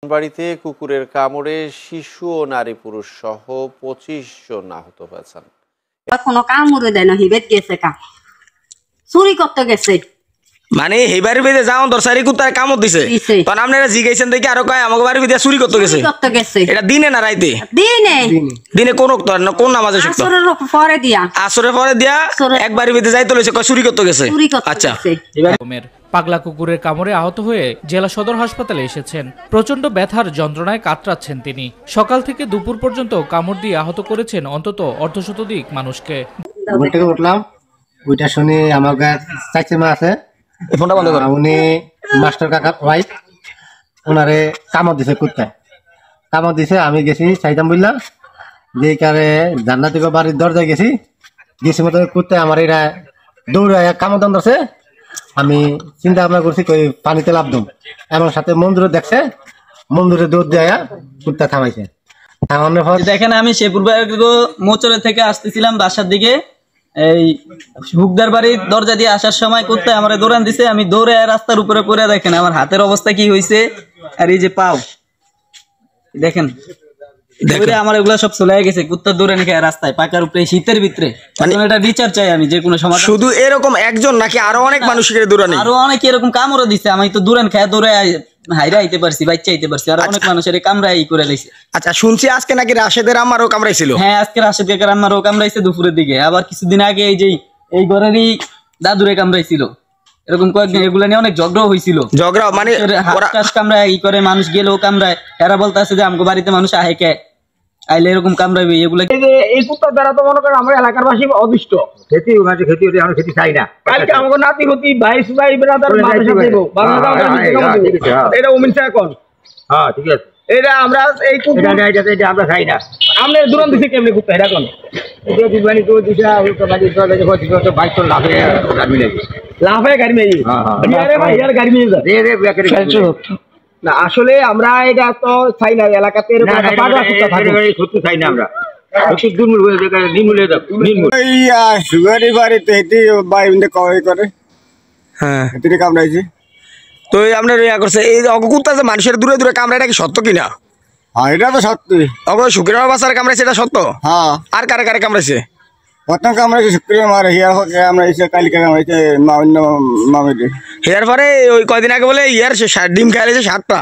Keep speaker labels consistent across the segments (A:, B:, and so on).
A: বাড়িতে কুকুরের কামড়ে শিশু ও নারী পুরুষ সহ 25 জন আহত হয়েছেন।
B: কোনো কামড়ে দেয় না, হিবেট গেছে চুরি করতে গেছে,
C: মানে এই বাড়ির ভিতরে যাও দরসারি কুত্তার কামড় দিছে, তখন আপনারা জিগাইছেন দেখি আরো কয় আমাকে বাড়ির ভিতরে চুরি করতে গেছে। এটা দিনে না রাইতে?
B: দিনে।
C: দিনে কোন কোন নামাজে শুক্ত?
B: পরে দিয়া,
C: আসরে পরে দিয়া এক বাড়ির ভিতরে যাইতে লইছে, কয় চুরি করতে গেছে। আচ্ছা,
D: পাগলা কুকুরের কামড়ে আহত হয়ে জেলা সদর হাসপাতালে এসেছেন। প্রচন্ড ব্যথার যন্ত্রণায় কাতরাচ্ছেন তিনি। সকাল থেকে দুপুর পর্যন্ত কামড় দিয়ে আহত করেছেন অন্তত অর্ধশতাধিক মানুষকে।
E: উঠলাম, ওইটা শুনে আমার চাচি মা আছে, উনি মাস্টার কাকার ওয়াইফ, ওনারে কামড় দিছে, কুত্তায় কামড় দিছে। আমি গেছি চাইতাম বুঝলাম যে কারে জান্নাত থেকে বাড়ির দরজায় গেছি মতো কুত্তায় আমার এরা দৌড়ে কামড় দাম ধরছে। আমি চিন্তা ভাবনা করছি কই পানিতে লাভ দম, এবং সাথে মন্দিরে দেখছে, মন্দিরে দৌড় দিয়ে কুত্তা থামাইছে। থামানোর পর
F: দেখেন আমি শেরপুর মোচরে থেকে আসতেছিলাম বাসার দিকে, এই হুকদার বাড়ির দরজা দিয়ে আসার সময় করতে আমার দৌড়ান দিছে। আমি দৌড়ে রাস্তার উপরে পড়ে, দেখেন আমার হাতের অবস্থা কি হয়েছে, আর এই যে পাও দেখেন আমার এগুলা সব চলে গেছে। কুত্তা দৌড়ে নিয়ে রাস্তায় পাকার উপরে শীতের ভিতরে, এটা বিচার চাই আমি যে কোনো সময়।
C: শুধু এরকম একজন নাকি আরো অনেক মানুষের দৌড়ানি?
F: আরো অনেক এরকম কামড়ও দিচ্ছে। আমি তো দৌড়ান খায় দৌড়ে হাইরা আইতে পারছি, বাচ্চা আইতে পারছি, আর অনেক মানুষের কামড়াই করে লাইছে।
C: আচ্ছা, শুনছি আজকে নাকি রাশেদের আম্মারও কামড়াইছিল?
F: হ্যাঁ, আজকে রাশেদ কাকার আম্মারও কামড়াইছে দুপুরের দিকে। আবার কিছুদিন আগে এই যে এই ঘরেরই দাদুরে কামড়াইছিল। এরকম কয়েকদিন এগুলা নিয়ে অনেক ঝগড়াও হয়েছিল। ঝগড়া মানে হাত কামড়ায় ই করে, মানুষ গেলেও কামড়ায়। এরা বলতে আছে যে আমাকে বাড়িতে মানুষ আহে কে আইলে এরকম কামড়াইবে। এগুলা
G: এই কুত্তার দ্বারা তো মনে করেন আমরা এলাকার বাসী অদৃষ্ট। খেতে আমরা খেতে চাই না। কালকে আমাকে নাতি হতি ভাই ভাই ব্রাদার এটা উমিনছে এখন। হ্যাঁ, ঠিক আছে। এটা আমরা এই কুত্তা এটা আমরা খাই না। আমরা দূরান দিছি কেমনে কুত্তা এটা কোন এটা দিবানি তো দিশা তো বাড়ি তো দেখো বাইক তো লাফে গাড়ি লাগে, লাফে গাড়ি মেই। হ্যাঁ, আরে ভাই ইয়ার গাড়ি মেই যা রে রে বেকারি না। আসলে আমরা এটা তো চাই না, এলাকাতে এরকম একটা পাগলা কুত্তা থাকে, সত্যি চাই না আমরা।
C: মানুষের দূরে দূরে কামড়া, এটা কি সত্য কিনা?
E: এটা তো সত্যি।
C: শুক্রবার বাসার কামড়াইছে, এটা সত্য?
E: হ্যাঁ।
C: আর কারে কারে কামড়াইছে?
E: প্রথম কামড়াইছে শুক্রবার, কামড়াইছে কালকে কামড়াইছে মামিদি।
C: এর পরে ওই কয়দিন আগে বলে ইয়ার ডিম খাইছে 7টা।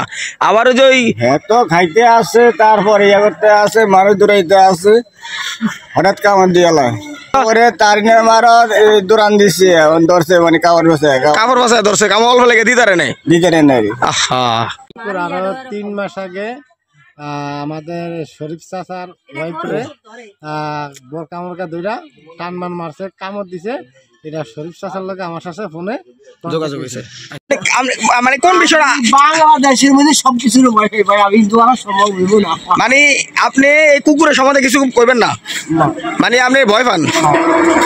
C: আবার ওই যে ওই
E: তো খাইতে আসে, তারপরে ইয়া করতে আসে, মানুষ দূরাইতে আসে, হঠাৎ কামড় দিয়ালা পরে তার মারো দৌড়ান দিছে, ধরছে মানে কাপড় বসায়
C: ধরছে। কামড় অল্প লেগে দিতে নাই
E: আহা। আরো 3 মাস আগে আমাদের শরীফ চাচার ওয়াইফরে কামড়কা দুইটা টানমান মারছে, কামড় দিছে। এটা শরীফ চাচার লগে আমার সাথে ফোনে
C: যোগাযোগ হয়েছে। মানে কোন বিষয়টা
G: বাংলাদেশের মধ্যে সবকিছুর ভয় ভাই, আমি দ্বারা সম্ভব হইব না।
C: মানে আপনি এই কুকুরের সম্বন্ধে কিছু কইবেন না? মানে আপনি ভয় পান?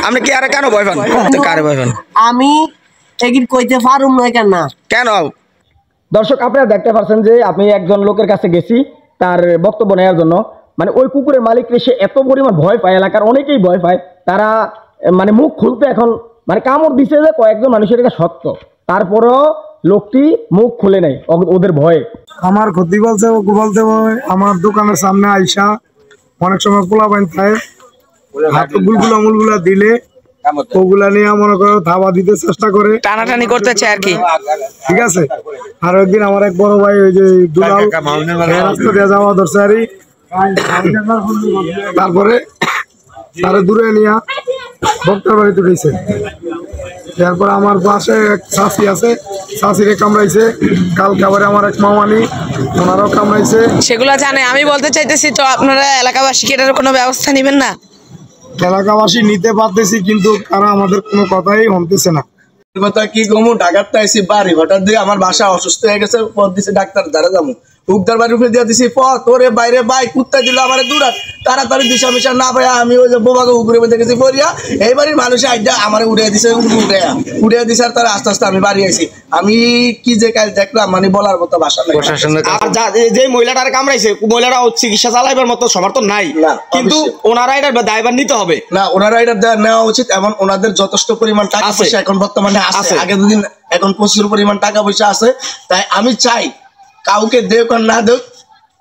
C: আপনি কি আর কেন ভয় পান? কারে ভয় পান?
G: আমি একদিন কইতে পারুম না কেন।
C: কেন?
H: দর্শক, আপনারা দেখতে পাচ্ছেন যে আমি একজন লোকের কাছে গেছি তার বক্তব্য নেওয়ার জন্য। মানে ওই কুকুরের মালিককে সে এত পরিমাণ ভয় পায়, এলাকার অনেকেই ভয় পায়। তারা মানে মুখ খুলতে এখন মানে কামড় দিছে যে কয়েকজন মানুষের, এটা সত্য। তারপরেও লোকটি মুখ খুলে নেয় ওদের ভয়ে।
I: আমার ক্ষতি বলতে আমার দোকানের সামনে আইসা অনেক সময় পোলা বাইন থাকে, হাতে বুলগুলা মুলগুলা দিলে ওগুলা নিয়ে মনে করো ধাবা দিতে চেষ্টা করে,
C: টানাটানি করতেছে আর কি।
I: ঠিক আছে। আর একদিন আমার এক বড় ভাই ওই যে দুলাল রাস্তা দিয়ে যাওয়া ধরছে আর তারপরে তারা দূরে নিয়ে বক্তার বাড়িতে উঠেছে। তারপর আমার পাশে এক চাষি আছে, চাষিরে কামড়াইছে। কালকে আবার আমার এক মামানি, ওনারাও কামড়াইছে।
J: সেগুলো জানে। আমি বলতে চাইতেছি তো আপনারা এলাকাবাসী কি এটার কোনো ব্যবস্থা নেবেন না?
I: এলাকাবাসী নিতে পারতেছি, কিন্তু কারা আমাদের কোনো কথাই শুনতেছে না।
K: কথা কি কমু, ঢাকাতে আইসি বাড়ি, হঠাৎ দিয়ে আমার বাসা অসুস্থ হয়ে গেছে, পথ দিছে ডাক্তার দ্বারা যাবো, উগদার বাড়ির উপরে দিয়ে দিছি পথ, ওরে বাইরে বাই কুত্তা দিল আমার দূরাত, তাড়াতাড়ি দিশা মিশা না পাইয়া আমি ওই যে বোবাকে উগুরে মধ্যে গেছি পড়িয়া, এই বাড়ির মানুষে আইডা আমার উড়িয়ে দিছে, উড়িয়ে দিছে। আর তারা আস্তে আস্তে আমি বাড়ি আইছি। আমি কি যে কাজ দেখলাম মানে বলার মতো ভাষা নাই।
C: যে মহিলাটার কামড়াইছে, মহিলাটা চিকিৎসা চালাইবার মতো সমর্থন নাই, কিন্তু ওনারা এটার দায়ভার নিতে হবে।
K: না, ওনারা এটা নেওয়া উচিত, এবং ওনাদের যথেষ্ট পরিমাণ টাকা পয়সা এখন বর্তমানে আছে। আগে দুদিন এখন প্রচুর পরিমাণ টাকা পয়সা আছে। তাই আমি চাই কাউকে দেখ আর না দেখ,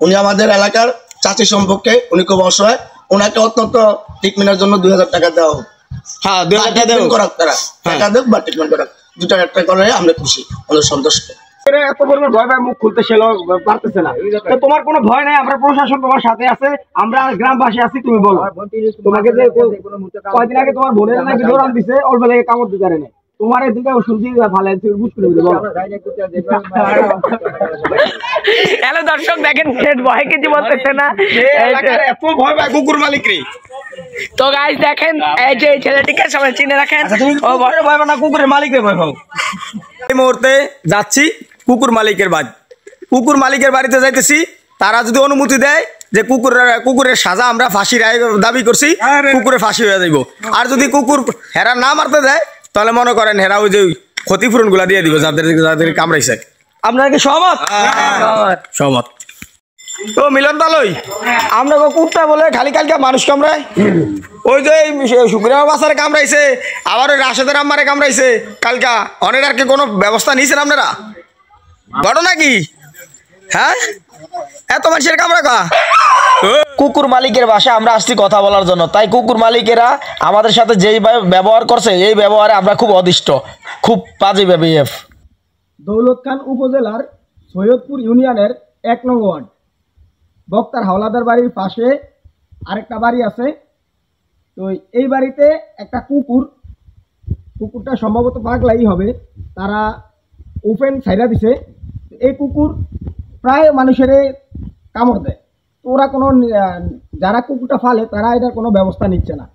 K: উনি আমাদের এলাকার চাচি সম্পর্কে, উনি খুব অসহায়, ওনাকে অত্যন্ত ট্রিটমেন্টের জন্য 2000 টাকা দেওয়া হোক।
C: হ্যাঁ 2000 টাকা দেও
K: করাক, তারা টাকা দেখ বা ট্রিটমেন্ট করাক, 2 টাকা একটা করে আমরা খুশি, আমাদের সন্তুষ্ট।
H: এত পরিমাণ ভয় পায়, মুখ খুলতে সে পারতেছে না। তো তোমার কোনো ভয় নাই, আমরা প্রশাসন তোমার সাথে আছে, আমরা গ্রামবাসী আছি। তুমি বলো, তোমাকে যে কয়দিন আগে তোমার বোনের নাকি দৌড়ান দিছে, অল্প থেকে কামড় দিতে পারে না, তোমার এদিকে শুনছি ভালো বুঝ করে বলো।
J: হ্যালো দর্শক, দেখেন ভয় কিছু বলতেছে না,
C: এত ভয় পায় কুকুর মালিক রে।
J: তো গাইস দেখেন এই যে ছেলেটিকে সবাই চিনে রাখেন,
C: ও ভয় পায় না, কুকুরের মালিকের ভয় পাও। এই মুহূর্তে যাচ্ছি কুকুর মালিকের বাড়ি, কুকুর মালিকের বাড়িতে যাইতেছি। তারা যদি অনুমতি দেয় যে কুকুরের সাজা আমরা ফাঁসি রায় দাবি করছি, কুকুরে ফাঁসি হয়ে যাইব। আর যদি কুকুর হেরা না মারতে দেয়, তাহলে মনে করেন হেরা ওই যে ক্ষতিপূরণ গুলা দিয়ে দিব যাদের কামড়াইছে। আপনারা কি সহমত? সহমত। তো মিলন তালই আমরা কুত্তা বলে খালি কালকে মানুষ কামড়ায়, ওই যে শুক্রিয়া বাসারে কামড়াইছে, আবার ওই রাশেদের আম্মারে কামড়াইছে কালকা, অনেক আর কি কোনো ব্যবস্থা নিয়েছেন আপনারা? ঘটনা কি? হ্যাঁ, এত মানুষের কামড়া কা?
H: কুকুর মালিকের বাসায় আমরা আসছি কথা বলার জন্য, তাই কুকুর মালিকেরা আমাদের সাথে যেই ব্যবহার করছে, এই ব্যবহারে আমরা খুব অদিষ্ট, খুব বাজে বিহেভ। দৌলত খান উপজেলার সৈয়দপুর ইউনিয়নের 1 নং ওয়ার্ড, বক্তার হাওলাদার বাড়ির পাশে আরেকটা বাড়ি আছে। তো এই বাড়িতে একটা কুকুরটা সম্ভবত পাগলাই হবে, তারা ওপেন ছাইরা দিছে। এই কুকুর প্রায় মানুষের কামড় দেয়, তো ওরা কোনো যারা কুকুরটা ফালে তারা এটার কোনো ব্যবস্থা নিচ্ছে না।